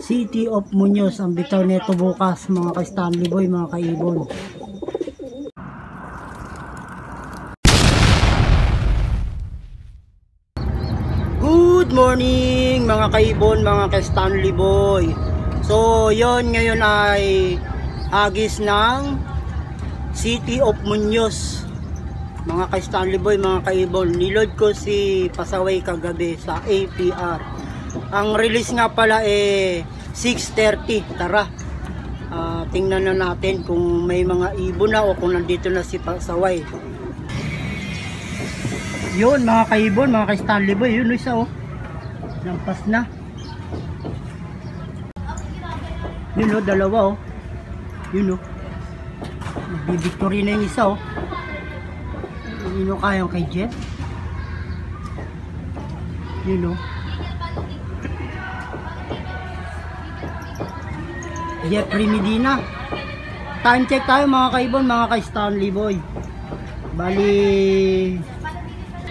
City of Muñoz ang bitaw nito bukas mga ka-Stanley Boy, mga kaibon. Good morning mga kaibon, mga ka-Stanley Boy. So yon, ngayon ay hagis ng City of Muñoz mga ka-Stanley Boy, mga kaibon. Niload ko si Pasaway kagabi sa APR. Ang release nga pala 6:30. Tara, tingnan na natin kung may mga ibon na o kung nandito na si Pasaway. Yun mga kaibon, mga ka-Stanley Boy, yun isa oh, lampas na. Yun oh, dalawa oh, yun oh, nagbibictory na yung isa oh. Yun oh, kayang kay Jeff. Yun oh, Jeffrey Medina. Time check tayo mga kaibon, mga ka-Stanley Boy. Bali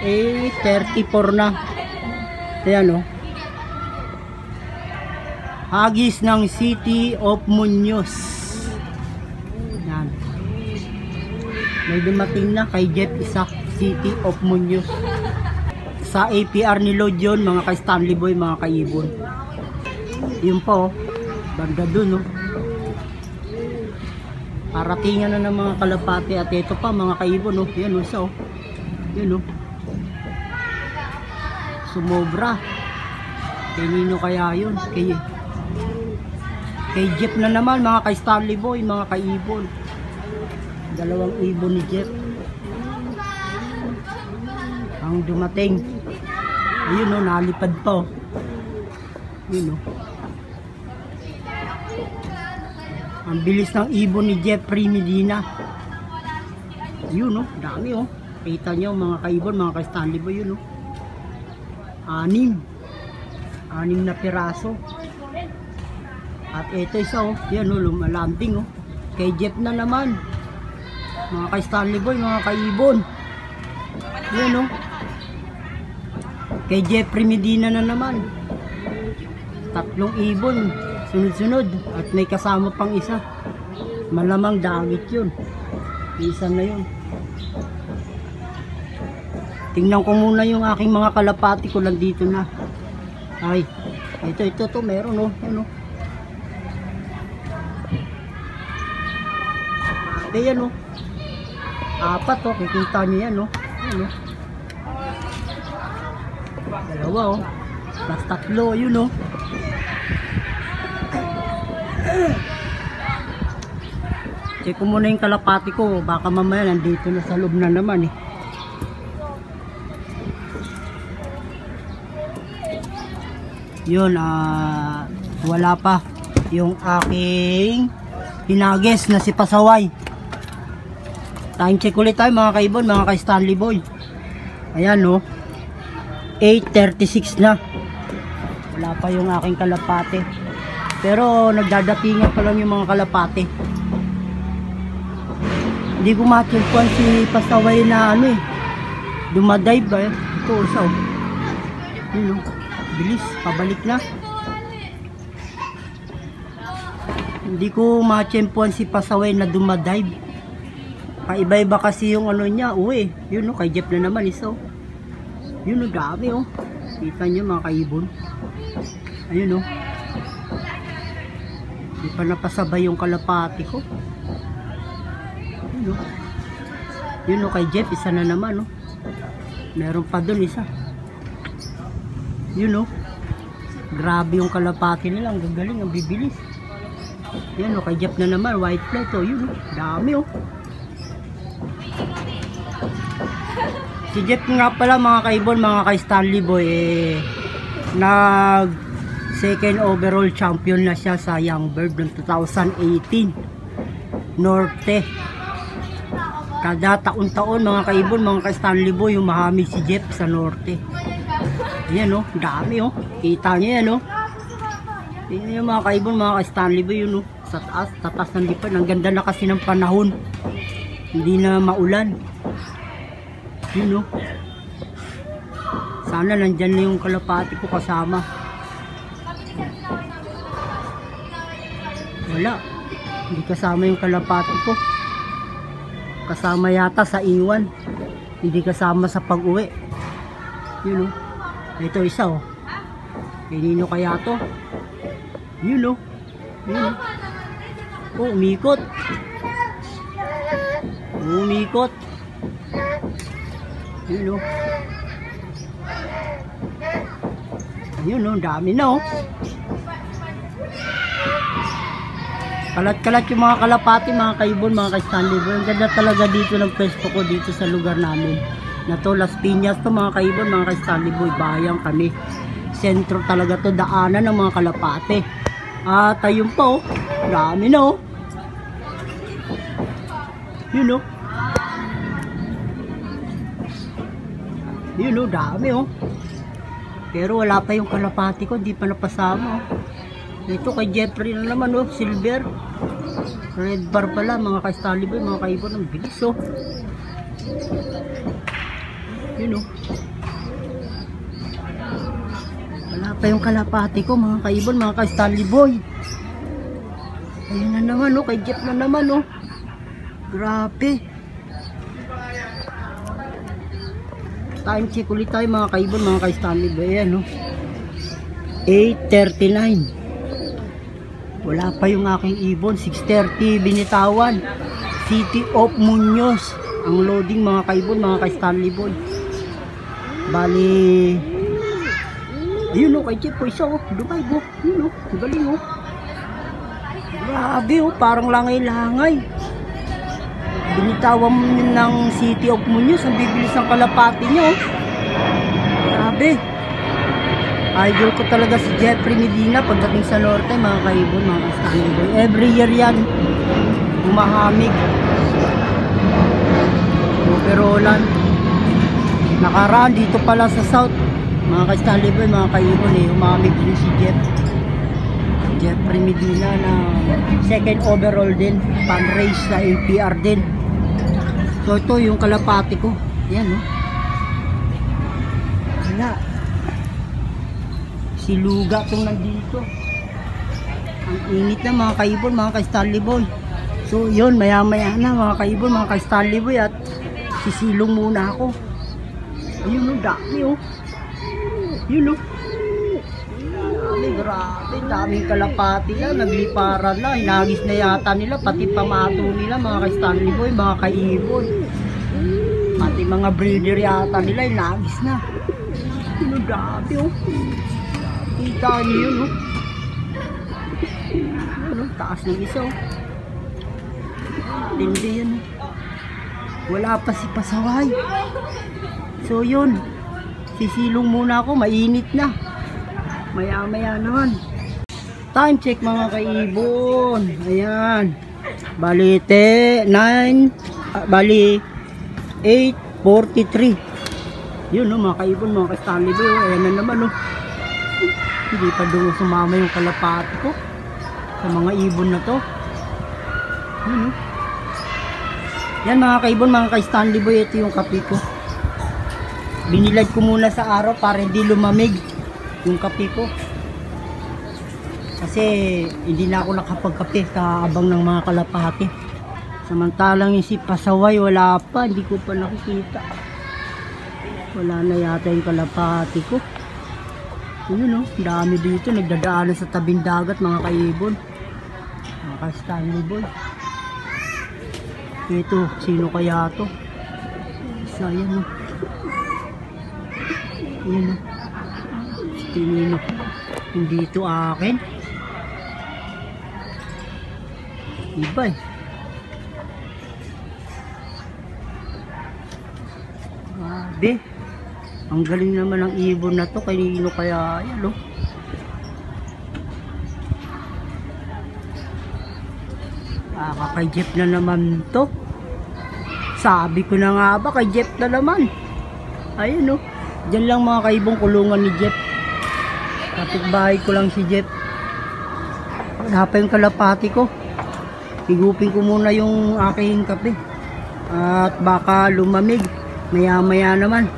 8:34 na. Ayan o, hagis ng City of Muñoz. Yan, may dumating na kay Jeff isa, City of Muñoz. Sa APR ni load yun mga ka-Stanley Boy, mga kaibon. Yun po, banda dun o, paratingan na ng mga kalapati. At ito pa mga kaibon o, yan o isa o, yun o, sumobra. Kanino kaya yun? Kay Jeff na naman mga ka-Stanley Boy, mga kaibon. Dalawang ibon ni Jeff ang dumating. Ayun o, nalipad pa o, yun o. Ang bilis ng ibon ni Jeffrey Medina. Yun o, dami o. Kita nyo mga kaibon, mga ka-Stanley Boy, yun o, 6 na piraso. At ito isa oh, yan oh, lumalambing oh, kay Jeff na naman mga ka-Stanley Boy, mga kaibon. Yan oh, kay Jeffrey Medina na naman. 3 ibon sunod-sunod at may kasama pang isa. Malamang dagit yun, isa na yun. Tingnan ko muna yung aking mga kalapati ko, nandito na. Ay, ito to, meron oh, ano. Ayan oh, 4 oh, kikita niyo yan oh, ano. Dalawa oh, plus 3, yun oh. Check ko muna yung kalapati ko, baka mamaya nandito na sa loob na naman eh. Yun, wala pa yung aking hinagis na si Pasaway. Time check ulit tayo mga kaibon, mga ka-Stanley Boy. Ayan no, 8:36 na. Wala pa yung aking kalapate, pero nagdadatingan pa lang yung mga kalapate. Hindi ko ma-checkpuan si Pasaway na ano eh, dumadive ba eh. Ito isa oh, yun oh, bilis, pabalik na. Hindi ko ma-champuan si Pasaway na dumadive. Paiba-iba kasi yung ano niya. Uwi, yun o, kay Jeff na naman isa o. Yun o, dami o. Kita nyo mga kaibon. Ayun o, hindi pa napasabay yung kalapati ko. Yun o, yun o, kay Jeff isa na naman o. Meron pa dun isa. Yun o, grabe yung kalapati nila, ang gagaling, ang bibilis. Yan o, kay Jeff na naman, white plate o, yun o, dami o. Si Jeff nga pala mga kaibon, mga ka-Stanley Boy, nag second overall champion na siya sa Young Bird noong 2018 Norte. Kada taon-taon mga kaibon, mga ka-Stanley Boy, humahami si Jeff sa Norte. Yan o, dami o, kita nyo yan o. Yan yung mga kaibon, mga ka-Stanley Boy, yun o, sa taas ng lipad. Ang ganda na kasi ng panahon, hindi na maulan. Yun o, sana nandyan na yung kalapati ko kasama. Wala. Hindi kasama yung kalapati ko. Kasama yata sa iwan. Hindi kasama sa pag-uwi. Yun o. Ito isa o. Kanino kaya to? Yun o. Yun o. Oh, umikot. Umikot. Yun o. Yun o, dami na o. Kalat-kalat yung mga kalapati, mga kaibon, mga ka-Stanley Boy. Ang ganda talaga dito ng pwesto ko dito sa lugar namin. Na to, Las Piñas to, mga kaibon, mga ka-Stanley Boy. Bayang kami. Sentro talaga to, daanan ng mga kalapati. At ayun pa oh, dami na oh. Yun oh. Yun oh, dami oh. Pero wala pa yung kalapati ko, di pa napasama oh. Ito kay Jeffrey na naman oh, silver. Red bar pala, mga ka-Stanley Boy, mga kaibon, ang bilis oh. Yun oh. Wala pa yung kalapati ko, mga kaibon, mga ka-Stanley Boy. Ayun na naman oh, kay Jeff na naman oh. Grabe. Time check ulit tayo, mga kaibon, mga ka-Stanley Boy. Ayan oh, 8:39. Wala pa yung aking ibon. 6:30 binitawan. City of Muñoz ang loading, mga kaibon, mga ka-Stanley Boy. Bali, ayun o, kay Jeff po isa o, Dubai o, yun o, galing o. Grabe o, parang langay-langay. Binitawan mo ng City of Muñoz, ang bibilis ng kalapati nyo o. Grabe. Idol ko talaga si Jeffrey Medina pagdating sa norte, mga kaibon, mga ka-Stanley Boy. Every year yan, bumahamig. Overallan. Nakaraan dito pala sa south, mga ka-Stanley Boy, mga kaibon eh, umamig din si Jeffrey Medina na second overall din, pan race sa LPR din. So ito yung kalapati ko, yan no. Wala. Si Luga itong nandito. Ang init na, mga kaibon, mga ka-Stanley Boy. So yun, maya maya na, mga kaibon, mga ka-Stanley Boy, at sisilong muna ako. Ayun o, dami o. Yun o. Dami, grabe, daming kalapati na, nagliparan na, hinagis na yata nila, pati pamato nila, mga ka-Stanley Boy, mga kaibon. Pati mga breeder yata nila, hinagis na. Yun o, dami o. Kita niyo yun o. Yun o, taas ng isa o. Tindi yan o. Wala pa si pasaway. So yun, sisilong muna ako, mainit na. Maya maya naman. Time check, mga kaibon. Ayan, bali 8:43. Yun no, mga kaibon, mga ka-Stanley Boy. Ayan na naman no. Hindi pa doon sumama yung kalapati ko sa mga ibon na to. Yun no. Yan, mga kaibon, mga ka-Stanley Boy, ito yung kape ko. Binilad ko muna sa araw para hindi lumamig yung kape ko. Kasi hindi na ako nakapagkape kaabang ng mga kalapati. Samantalang yung si pasaway wala pa, hindi ko pa nakikita. Wala na yata yung kalapati ko. Yun o, dami dito, nagdadaanan sa tabing dagat, mga kaibon, mga ka-Stanley Boy. Ito, sino kaya to? Isa, yan o. Yan o. Tinino. Hindi ito akin. Iba eh. Grabe. Ang galing naman ng ibon na to. Kanino kaya yan o. Kay Jeff na naman to. Sabi ko na nga ba, kay Jeff na naman. Ayun o. Diyan lang, mga kaibong, kulungan ni Jeff. Kapitbahay ko lang si Jeff. Wala pa yung kalapati ko. Higupin ko muna yung aking kape. At baka lumamig. Maya maya naman.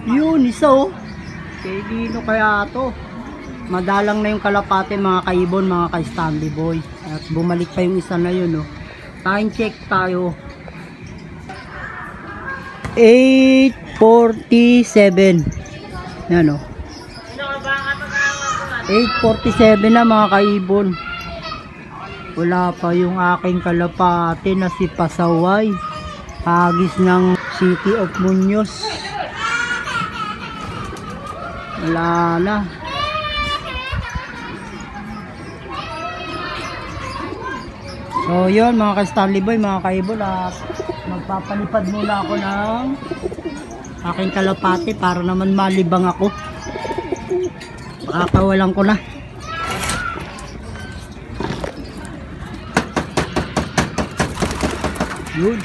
Yun, isa o. Kaya dino kaya to. madalang na yung kalapate mga kaibon, mga ka-Stanley Boy. At bumalik pa yung isa na yun, no. Time check tayo. 8:47. Yan, no. 8:47 na mga kaibon. Wala pa yung aking kalapate na si Pasaway. Hagis ng City of Muñoz. Wala na. So yun mga ka-Stanley Boy, mga kaibon, magpapalipad muna ako ng aking kalapate para naman malibang ako. Kakawalan ko na. Yun.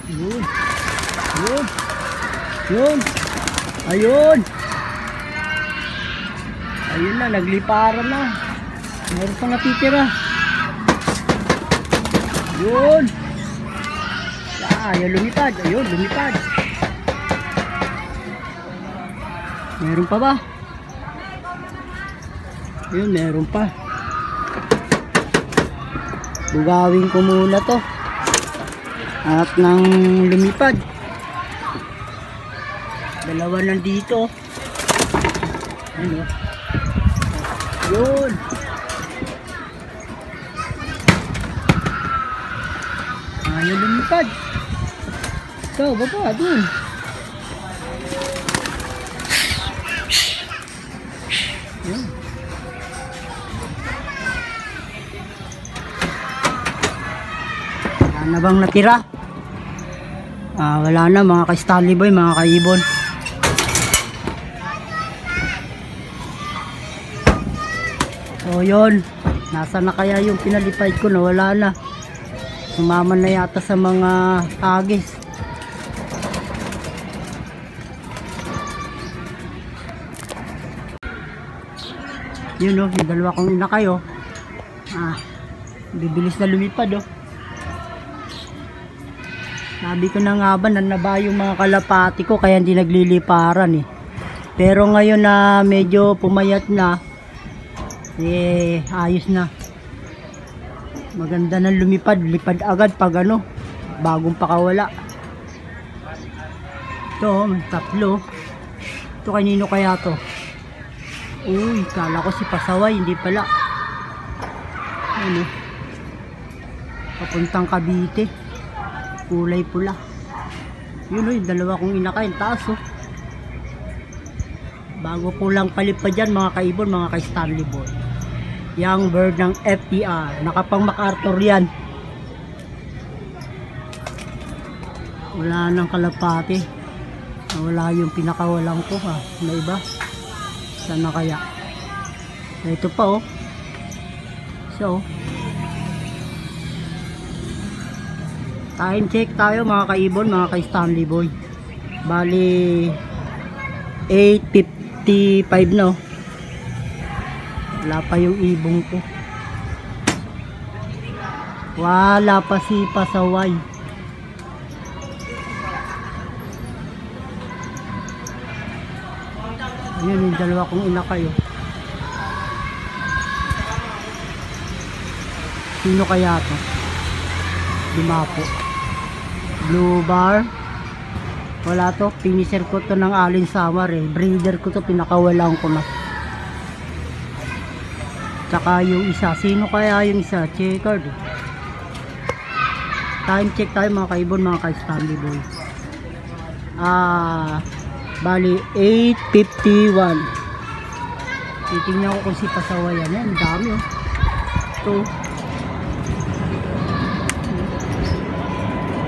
Yun. Yun. Yun. Ayun. Ayun na, nagliparan na. Meron pang natitira. Yun. Ayun, lumipad. Ayun, lumipad. Meron pa ba? Ayun, meron pa. Bugawin ko muna to. At nang lumipad. Dalawa nandito. Ayun, yun. Ayaw lumipad. So, baba, dun. Yun. Wala na bang natira? Wala na mga ka-Stanley Boy, mga kaibon. So yun, nasa na kaya yung pinalipad ko na wala na. Sumama na yata sa mga hagis. Yun o, yung dalawa kong inakay o. Bibilis na lumipad o. Sabi ko na nga ba, nanaba yung mga kalapati ko kaya hindi nagliliparan eh. Pero ngayon na medyo pumayat na, ayos na. Maganda na lumipad, lipad agad pag ano, bagong pakawala. Ito, may tatlo. Ito kanino kaya to? Uy, kala ko si Pasaway, hindi pala. Ano? Papuntang Cavite. Kulay pula. Yun o, yung dalawa kong inakain, taas o. Bago ko lang palipad dyan mga kaibon, mga ka-Stanley Boy. Young bird ng FPR. Nakapang MacArthur yan. Wala nang kalapati. Wala yung pinakawalang ko ha. May iba. Sana kaya? Ito pa oh. So, time check tayo mga kaibon, mga ka-Stanley Boy. Bali 8:55 no. Wala pa yung ibong ko. Wala pa si Pasaway. Ayun yung dalawa kong inakay oh. Sino kaya to? Dimapo. Blue bar. Wala to. Finisher ko to ng Alin Samar eh. Breeder ko to. Pinakawalan ko na. Tsaka yung isa. Sino kaya yung isa? Checkered. Time check tayo mga kaibon, mga ka-Stanley Boy. Bali 8:51. Titingnan ko kung si Pasaway yan. Ang dami oh. Ito.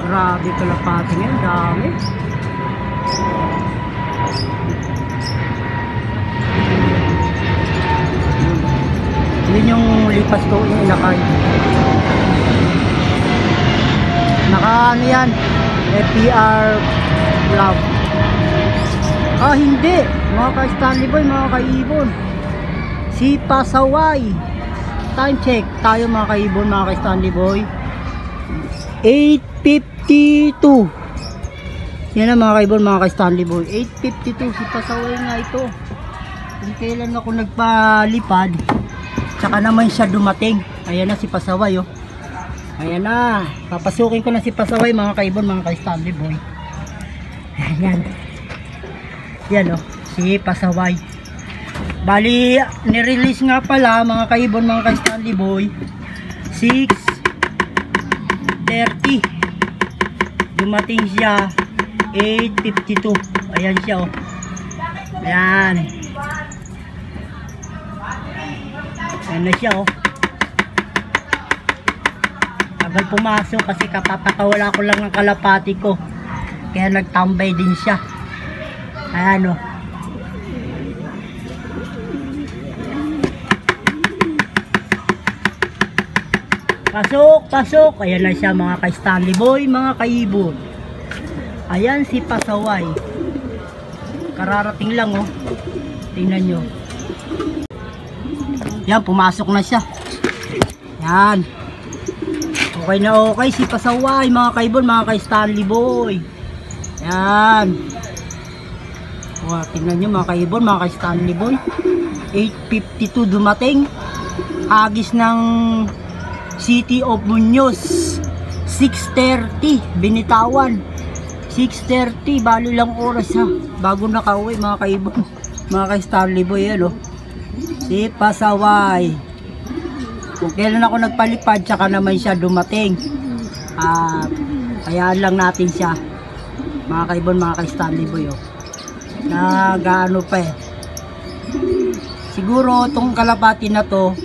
Grabe kalapati nga. Ang dami. Yun yung lipas ko yung inakay. Naka ano yan? FPR Love. Hindi. Mga ka-Stanley Boy, mga kaibon. Si Pasaway. Time check tayo mga kaibon, mga ka-Stanley Boy. 8:52. Yan na mga kaibon, mga ka-Stanley Boy. 8:52. Si Pasaway nga ito. kung kailan ako nagpalipad, tsaka naman siya dumating. Ayan na si Pasaway, oh. Ayan na, papasukin ko na si Pasaway, mga kaibon, mga ka-Stanley Boy. Ayan. Yan, oh, si Pasaway. Bali, nirelease nga pala, mga kaibon, mga ka-Stanley Boy, 6:30. Dumating siya 8:52. Ayan siya, oh. Ayan. Ayan na siya, oh. Agad pumasok kasi kapapakawala ko lang ng kalapati ko. Kaya nagtambay din siya. Ayan, oh. Pasok, pasok. Ayan na siya, mga ka-Stanley Boy, mga kaibon. Ayan si Pasaway. Kararating lang, oh. Tingnan nyo. Yan, pumasok na siya. Yan. Okay na okay si Pasaway, mga kaibon, mga ka-Stanley Boy. Yan. Oh, tingnan nyo, mga kaibon, mga ka-Stanley Boy. 8:52 dumating. Agis ng City of Muñoz. 6:30 binitawan. 6:30, bali lang oras ha, bago nakauwi, mga kaibon, mga ka-Stanley Boy. Yan, oh. Si Pasaway. Kung kailan ako nagpalipad, tsaka naman siya dumating. Kayaan lang natin siya, mga kaibon, mga ka-Stanley Boy, oh. Nagaano pa eh. Siguro itong kalapati na to,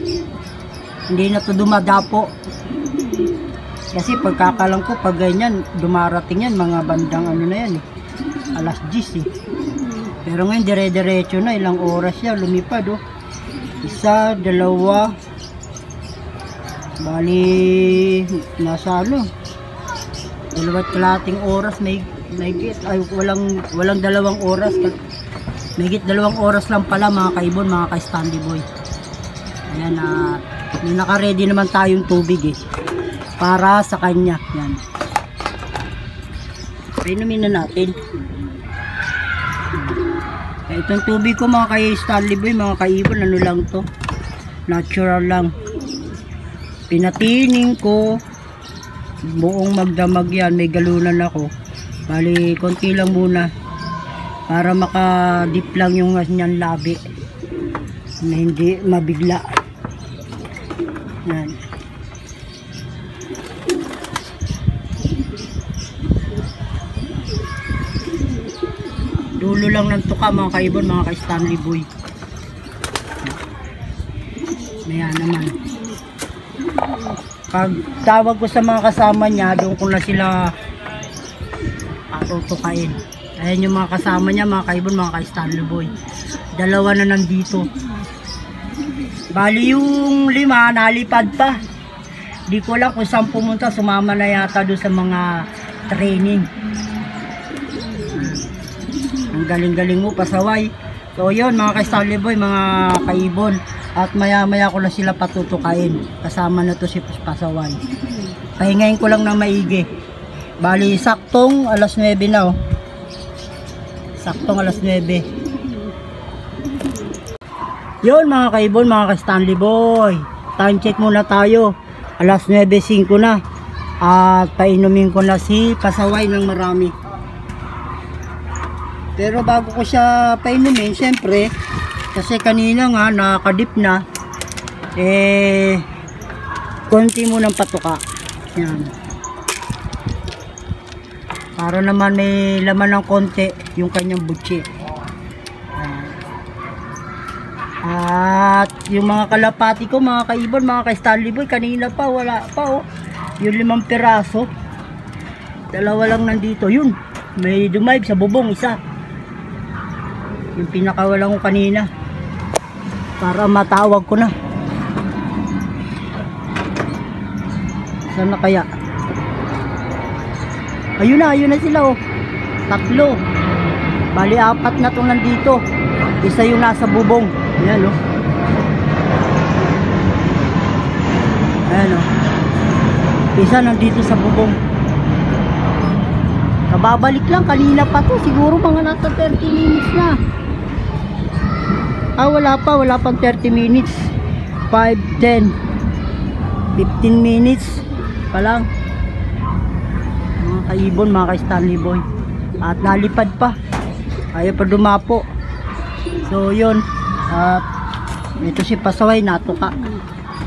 hindi na to dumadapo. Kasi pagkakalang ko, pag ganyan, dumarating yan, mga bandang ano na yan, eh. Alas 10, eh. Pero ngayon, dire-diretso na, ilang oras siya, lumipad, oh. 1, 2, bali, nasa ano, 2.5 oras, may git, ay, walang 2 oras, may git 2 oras lang pala, mga kaibon, mga ka-Stanley Boy. Ayan, may naka-ready naman tayong tubig, eh, para sa kanya. Yan. Inumin na natin. Itong tubig ko, mga ka-Stanley Boy, mga kaibon, ano lang to, natural lang. Pinatining ko buong magdamag yan, may galunan ako. Bali, konti lang muna para maka-dip lang yung kanyang labi na hindi mabigla. Yan. Dulo lang ng tuka, mga kaibon, mga ka-Stanley Boy. Ayan naman. Pag tawag ko sa mga kasama niya, doon ko na sila tutukain. Ayan yung mga kasama niya, mga kaibon, mga ka-Stanley Boy. 2 na nandito. Bali yung 5 nalipad pa. Di ko lang kung saan pumunta, sumama na yata doon sa mga training. Ang galing-galing mo, Pasaway. So yun, mga ka-Stanley Boy, mga kaibon. At maya-maya ko na sila patutukain. Kasama na to si Pasaway. Pahingayin ko lang ng maigi. Bali, saktong alas 9 na, oh. Saktong alas 9. Yun, mga kaibon, mga ka-Stanley Boy. Time check muna tayo. Alas 9:05 na. At painumin ko na si Pasaway ng marami. Pero bago ko siya painumin, syempre, kasi kanina nga nakadip na, konti munang patuka. Yan. Para naman may laman ng konti yung kanyang butsi. At yung mga kalapati ko, mga kaibon, mga ka-Stanley Boy, kanina pa, wala pa, oh. Yung 5 piraso. 2 lang nandito. Yun, may dumayb sa bubong, isa. Yung pinakawalan ko kanina. Para matawag ko na. Saan na kaya? Ayun na sila, oh. 3. Bali 4 na itong nandito. Isa yung nasa bubong. Ayan, oh. Ayan, oh. Isa nandito sa bubong. Kababalik lang, kanina pa to. Siguro mga nasa 30 minutes na. Wala pang 30 minutes. 5, 10, 15 minutes pa lang. Mga kaibon, mga ka-Stanley Boy. At nalipad pa. Ayaw pa dumapo. So yun. At ito si pasaway, natuka.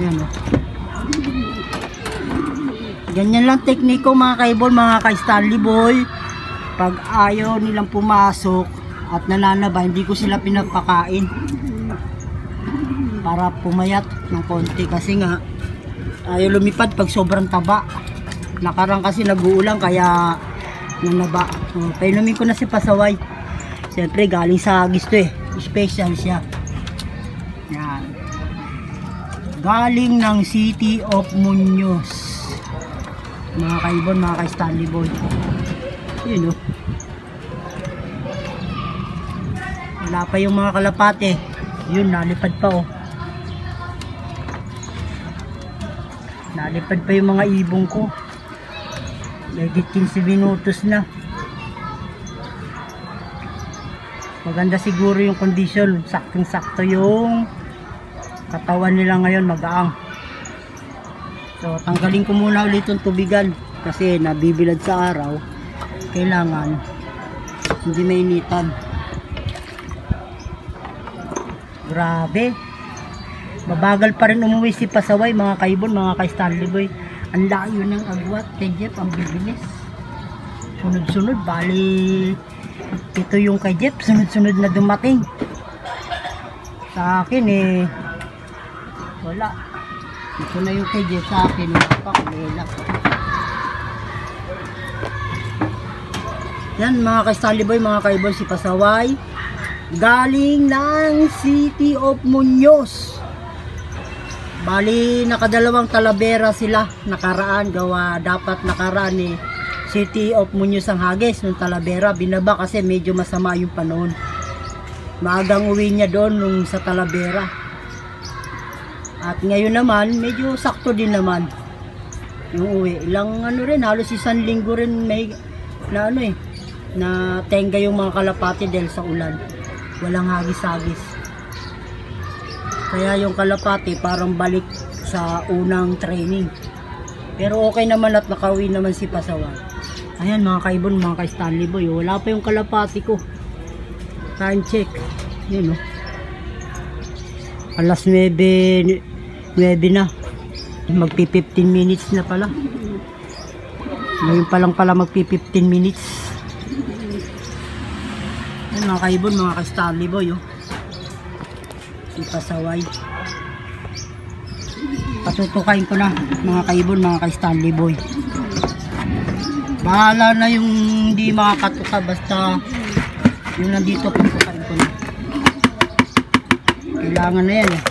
Yan, oh. Ganyan lang tekniko mga kaibon, mga ka-Stanley Boy. Pag ayaw nilang pumasok at nananaba, hindi ko sila pinapakain para pumayat ng konti, kasi nga ayaw lumipad pag sobrang taba. Nakarang kasi nag-uulan kaya nanaba. Painumin ko na si pasaway. Siyempre galing sa Agis to eh, special siya. Yan, galing ng City of Muñoz, mga kaibon, mga ka-Stanley Boy. Yun, oh. Wala pa yung mga kalapate. Yun, nalipad pa, oh. Nalipad pa yung mga ibong ko. Legit 15 minutos na. Maganda siguro yung condition. Saktong sakto yung katawan nila ngayon, magaang. So tanggalin ko muna ulit yung tubigan kasi nabibilad sa araw. Kailangan hindi mainitan. Grabe, mabagal pa rin umuwi si pasaway, mga kaibon, mga ka-Stanley Boy. Ang layo ng agwat kay Jeff, ang bibilis. Sunod-sunod, bali ito yung kay Jeff, sunod-sunod na dumating. Sa akin eh wala. Ito na yung kay Jeff, sa akin pakulela. Yan mga ka-Stanley Boy, mga kaibon, si pasaway galing ng City of Muñoz. Bali nakadalawang Talavera sila nakaraan, gawa dapat nakaraan ni City of Muñoz ang hagis ng Talavera, binaba kasi medyo masama yung panahon. Maagang uwi niya doon nung sa Talavera. At ngayon naman medyo sakto din naman yung uwi. Ilang ano rin, halos isang linggo rin may na ano eh, na tenga yung mga kalapati dahil sa ulan. Walang hagis-hagis. Kaya yung kalapati parang balik sa unang training. Pero okay naman at nakauwi naman si pasaway. Ayan mga kaibon, mga ka-Stanley Boy, wala pa yung kalapati ko. Time check. Yun, oh. Alas 9 na. Magpi 15 minutes na pala. Ngayon pa lang pala magpi 15 minutes. Ayan mga kaibon, mga ka-Stanley Boy, oh. Si pasaway. Patutukain ko na mga kaibon, mga ka-Stanley Boy. Bahala na yung hindi makakatuka, basta yung nandito patutukain ko na. Kailangan na yan eh.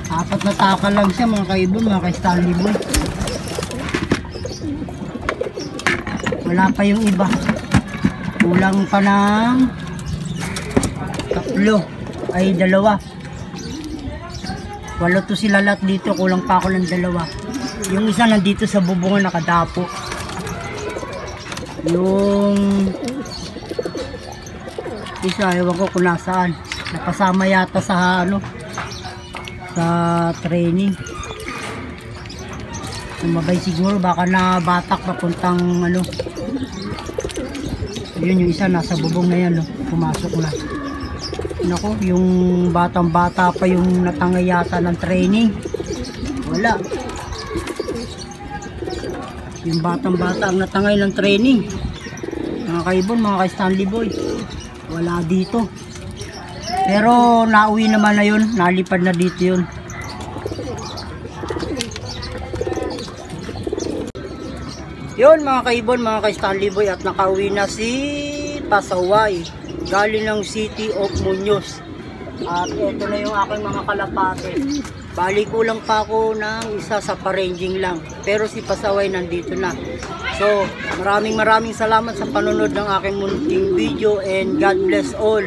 Apat na taka lang siya mga kaibon, mga ka-Stanley Boy. Wala pa yung iba. Kulang pa ng tatlo. Ay dalawa. Walo to sila lahat dito. Kulang pa ako ng dalawa. Yung isa nandito sa bubungan nakadapo. Yung isa ewan ko kung nasaan. Nakasama yata sa ano, sa training. Sumabay siguro, baka na batak papuntang ano. Yun yung isa nasa bubong na yan, no? Pumasok na. Nako, yung batang bata pa yung natangay yata ng training. Wala. Yung batang bata ang natangay ng training. Mga kaibon, mga ka-Stanley Boy, wala dito. Pero nauwi naman na yun, nalipad na dito yun. Yun mga kaibon, mga ka-Stanley Boy, at nakauwi na si Pasaway galing ng City of Muñoz. At ito na yung aking mga kalapate. Bali kulang pa ako ng isa sa paranging lang, pero si Pasaway nandito na. So maraming salamat sa panonood ng aking munting video, and God bless all.